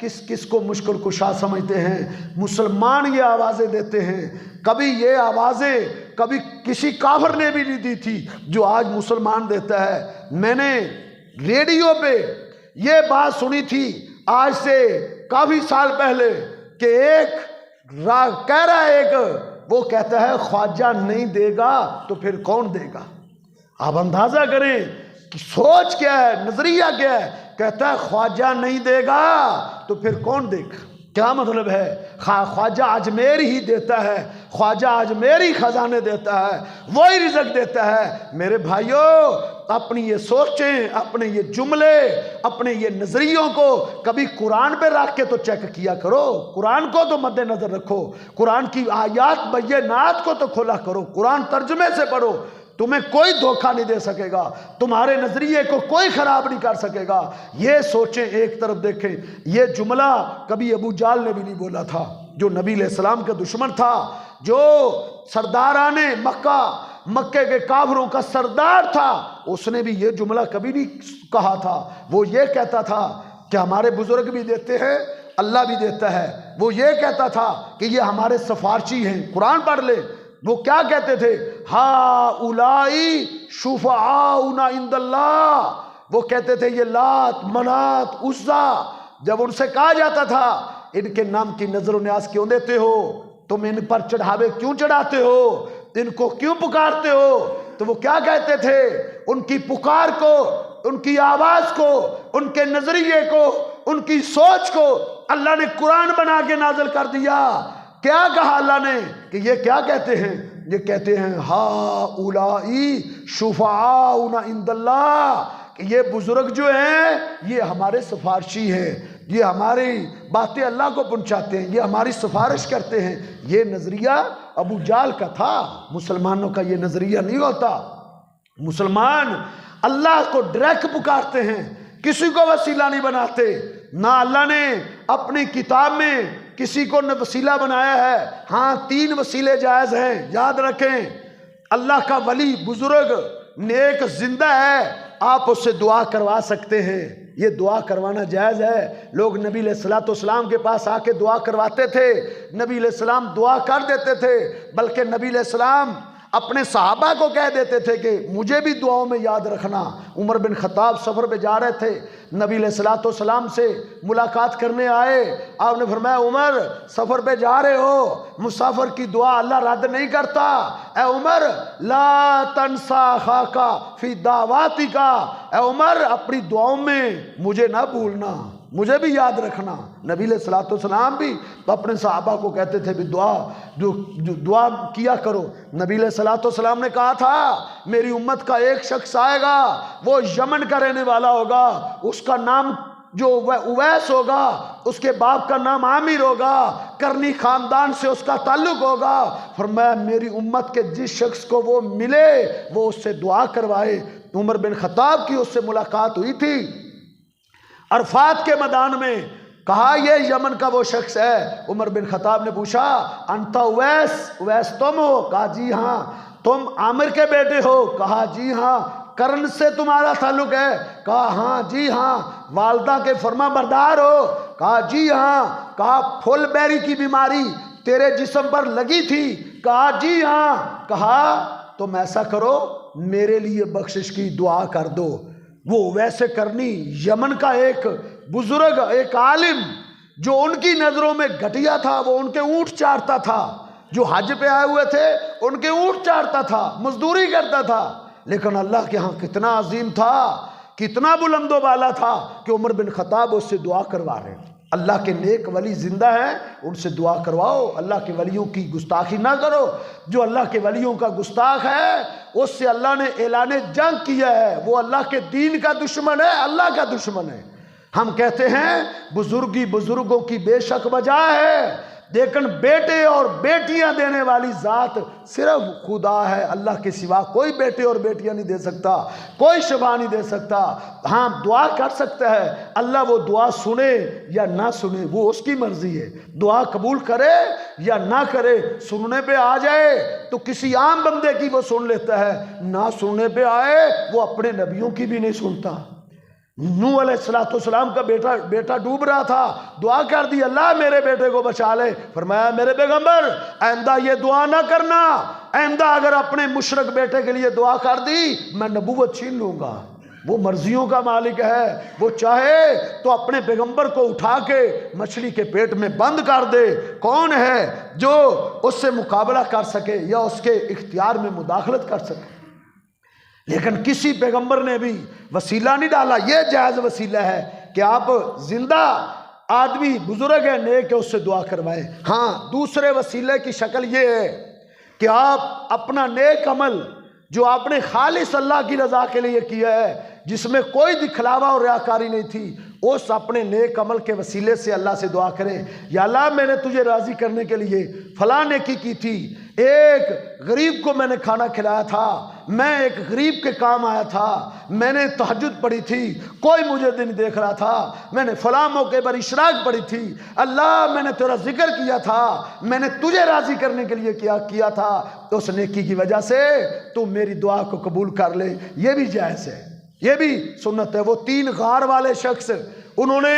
کس کس کو مشکل کشا سمجھتے ہیں؟ مسلمان یہ آوازیں دیتے ہیں. کبھی یہ آوازیں کبھی کسی کافر نے بھی نہیں دی تھی جو آج مسلمان دیتا ہے. میں نے ریڈیو پہ یہ بات سنی تھی آج سے کافی سال پہلے کہ ایک کہہ رہا ہے، وہ کہتا ہے خواجہ نہیں دے گا تو پھر کون دے گا؟ آپ اندازہ کریں کہ سوچ کیا ہے، نظریہ کیا ہے. کہتا ہے خواجہ نہیں دے گا تو پھر کون دے گا؟ کیا مطلب ہے؟ خواجہ اجمیر ہی دیتا ہے، خواجہ اجمیر ہی خزانے دیتا ہے، وہی رزق دیتا ہے. میرے بھائیوں، اپنی یہ سوچیں، اپنے یہ جملے، اپنے یہ نظریوں کو کبھی قرآن پہ رکھ کے تو چیک کیا کرو. قرآن کو تو مد نظر رکھو، قرآن کی آیات بینات کو تو کھولا کرو، قرآن ترجمے سے پڑھو. تمہیں کوئی دھوکہ نہیں دے سکے گا، تمہارے نظریے کو کوئی خراب نہیں کر سکے گا. یہ سوچیں. ایک طرف دیکھیں، یہ جملہ کبھی ابو جہل نے بھی نہیں بولا تھا، جو نبی علیہ السلام کا دشمن تھا، جو سرداران مکے کے کافروں کا سردار تھا. اس نے بھی یہ جملہ کبھی نہیں کہا تھا. وہ یہ کہتا تھا کہ ہمارے بزرگ بھی دیتے ہیں، اللہ بھی دیتا ہے. وہ یہ کہتا تھا کہ یہ ہمارے سفارشی ہیں. قرآن پڑھ لے، وہ کیا کہتے تھے؟ ہا اولائی شفعاؤنا عند اللہ. وہ کہتے تھے یہ لات، منات، عزا. جب ان سے کہا جاتا تھا ان کے نام کی نظر و نیاز کیوں دیتے ہو، تم ان پر چڑھاوے کیوں چڑھاتے ہو، ان کو کیوں پکارتے ہو، تو وہ کیا کہتے تھے؟ ان کی پکار کو، ان کی آواز کو، ان کے نظریے کو، ان کی سوچ کو اللہ نے قرآن بنا کے نازل کر دیا. کیا کہا اللہ نے کہ یہ کیا کہتے ہیں؟ یہ کہتے ہیں ہا اولائی شفعاؤنا عند اللہ، کہ یہ بزرگ جو ہیں یہ ہمارے سفارشی ہیں، یہ ہماری باتیں اللہ کو پہنچاتے ہیں، یہ ہماری سفارش کرتے ہیں. یہ نظریہ ابو جہل کا تھا. مسلمانوں کا یہ نظریہ نہیں ہوتا. مسلمان اللہ کو ڈائریکٹ پکارتے ہیں، کسی کو وسیلہ نہیں بناتے. نہ اللہ نے اپنی کتاب میں کسی کو وسیلہ بنایا ہے. ہاں 3 وسیلے جائز ہیں، یاد رکھیں. اللہ کا ولی، بزرگ، نیک زندہ ہے، آپ اس سے دعا کروا سکتے ہیں، یہ دعا کروانا جائز ہے. لوگ نبی علیہ السلام کے پاس آ کے دعا کرواتے تھے، نبی علیہ السلام دعا کر دیتے تھے. بلکہ نبی علیہ السلام اپنے صحابہ کو کہہ دیتے تھے کہ مجھے بھی دعاؤں میں یاد رکھنا. عمر بن خطاب سفر پہ جا رہے تھے، نبی علیہ السلام سے ملاقات کرنے آئے. آپ نے فرمایا عمر سفر پہ جا رہے ہو، مسافر کی دعا اللہ رد نہیں کرتا. اے عمر لا تنسا خاکا فی دعواتک، اے عمر اپنی دعاؤں میں مجھے نہ بھولنا، مجھے بھی یاد رکھنا. نبی علیہ السلام بھی اپنے صحابہ کو کہتے تھے بھی دعا کیا کرو. نبی علیہ السلام نے کہا تھا میری امت کا ایک شخص آئے گا، وہ یمن کا رہنے والا ہوگا، اس کا نام جو اویس ہوگا، اس کے باپ کا نام عامر ہوگا، کرنی خاندان سے اس کا تعلق ہوگا. فرمایا میری امت کے جس شخص کو وہ ملے وہ اس سے دعا کروائے. عمر بن خطاب کی اس سے ملاقات ہوئی تھی عرفات کے میدان میں. کہا یہ یمن کا وہ شخص ہے. عمر بن خطاب نے پوچھا انت اویس تم ہو؟ کہا جی ہاں. تم عامر کے بیٹے ہو؟ کہا جی ہاں. کرن سے تمہارا تعلق ہے؟ کہا ہاں جی ہاں. والدہ کے فرما بردار ہو؟ کہا جی ہاں. کہا پھول بیری کی بیماری تیرے جسم پر لگی تھی؟ کہا جی ہاں. کہا تم ایسا کرو میرے لیے بخشش کی دعا کر دو. وہ ویسے کرنی یمن کا ایک بزرگ، ایک عالم، جو ان کی نظروں میں گھٹیا تھا، وہ ان کے اونٹ چارتا تھا. جو حج پہ آئے ہوئے تھے ان کے اونٹ چارتا تھا، مزدوری کرتا تھا. لیکن اللہ کے ہاں کتنا عظیم تھا، کتنا بلند و بالا تھا کہ عمر بن خطاب اس سے دعا کروا رہے ہیں. اللہ کے نیک ولی زندہ ہیں، ان سے دعا کرواؤ. اللہ کے ولیوں کی گستاخی نہ کرو. جو اللہ کے ولیوں کا گستاخ ہے اس سے اللہ نے اعلان جنگ کیا ہے. وہ اللہ کے دین کا دشمن ہے، اللہ کا دشمن ہے. ہم کہتے ہیں بزرگی بزرگوں کی بے شک بجا ہے، لیکن بیٹے اور بیٹیاں دینے والی ذات صرف خدا ہے. اللہ کے سوا کوئی بیٹے اور بیٹیاں نہیں دے سکتا، کوئی شفا نہیں دے سکتا. ہاں دعا کر سکتا ہے. اللہ وہ دعا سنے یا نہ سنے وہ اس کی مرضی ہے. دعا قبول کرے یا نہ کرے. سننے پہ آ جائے تو کسی عام بندے کی وہ سن لیتا ہے، نہ سننے پہ آئے وہ اپنے نبیوں کی بھی نہیں سنتا. نوح علیہ السلام کا بیٹا ڈوب رہا تھا، دعا کر دی اللہ میرے بیٹے کو بچا لے. فرمایا میرے پیغمبر آئندہ یہ دعا نہ کرنا، آئندہ اگر اپنے مشرک بیٹے کے لیے دعا کر دی میں نبوت چھین لوں گا. وہ مرضیوں کا مالک ہے، وہ چاہے تو اپنے پیغمبر کو اٹھا کے مچھلی کے پیٹ میں بند کر دے. کون ہے جو اس سے مقابلہ کر سکے یا اس کے اختیار میں مداخلت کر سکے؟ لیکن کسی پیغمبر نے بھی وسیلہ نہیں ڈالا. یہ جائز وسیلہ ہے کہ آپ زندہ آدمی بزرگ ہے نیک ہے اس سے دعا کروائیں. ہاں دوسرے وسیلے کی شکل یہ ہے کہ آپ اپنا نیک عمل جو آپ نے خالص اللہ کی رضا کے لیے کیا ہے، جس میں کوئی دکھلاوا اور ریاکاری نہیں تھی، اس اپنے نیک عمل کے وسیلے سے اللہ سے دعا کریں یا اللہ میں نے تجھے راضی کرنے کے لیے فلاں نیکی کی تھی، ایک غریب کو میں نے کھانا کھلایا تھا، میں ایک غریب کے کام آیا تھا، میں نے تہجد پڑھی تھی، کوئی مجھے دن دیکھ رہا تھا، میں نے فلاں موقع پر اشراق پڑھی تھی، اللہ میں نے تیرا ذکر کیا تھا، میں نے تجھے راضی کرنے کے لیے کیا تھا، تو اس نیکی کی وجہ سے تو میری دعا کو قبول کر لے. یہ بھی جائز ہے، یہ بھی سنت ہے. وہ 3 غار والے شخص انہوں نے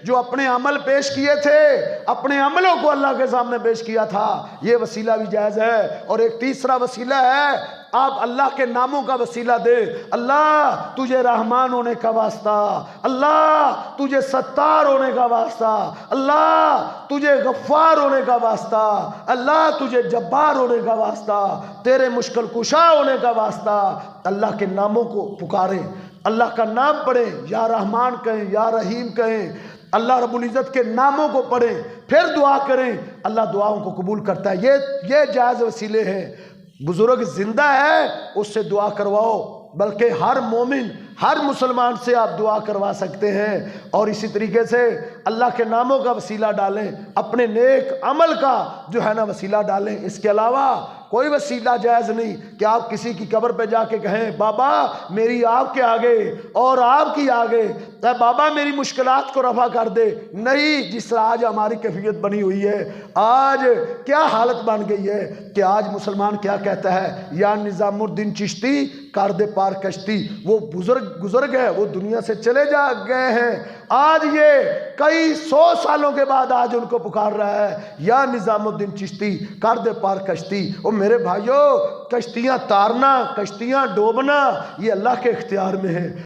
جو اپنے عمل پیش کیے تھے، اپنے عملوں کو اللہ کے سامنے پیش کیا تھا، یہ وسیلہ بھی جائز ہے. اور ایک تیسرا وسیلہ ہے، آپ اللہ کے ناموں کا وسیلہ دے. اللہ تجھے رحمان ہونے کا واسطہ، اللہ تجھے ستار ہونے کا واسطہ، اللہ تجھے غفار ہونے کا واسطہ، اللہ تجھے جبار ہونے کا واسطہ، تیرے مشکل کشا ہونے کا واسطہ. اللہ کے ناموں کو پکاریں، اللہ کا نام پڑھیں، یا رحمان کہیں یا رحیم کہیں، اللہ رب العزت کے ناموں کو پڑھیں، پھر دعا کریں. اللہ دعاؤں کو قبول کرتا ہے. یہ جائز وسیلے ہیں. بزرگ زندہ ہے اس سے دعا کرواؤ، بلکہ ہر مومن ہر مسلمان سے آپ دعا کروا سکتے ہیں. اور اسی طریقے سے اللہ کے ناموں کا وسیلہ ڈالیں، اپنے نیک عمل کا جو ہے نا وسیلہ ڈالیں. اس کے علاوہ کوئی وسیلہ جائز نہیں کہ آپ کسی کی قبر پہ جا کے کہیں بابا میری آپ کے آگے اور آپ کی آگے اے بابا میری مشکلات کو رفع کر دے. نہیں، جس طرح آج ہماری کیفیت بنی ہوئی ہے، آج کیا حالت بن گئی ہے کہ آج مسلمان کیا کہتا ہے، یا نظام الدین چشتی کر دے پار کشتی. وہ بزرگ ہے، وہ دنیا سے چلے گئے ہیں. آج یہ کئی 100 سالوں کے بعد آج ان کو پکار رہا ہے، یا نظام الدین چشتی کر دے پار کشتی. او میرے بھائیو، کشتیاں تارنا، کشتیاں ڈوبنا یہ اللہ کے اختیار میں ہے.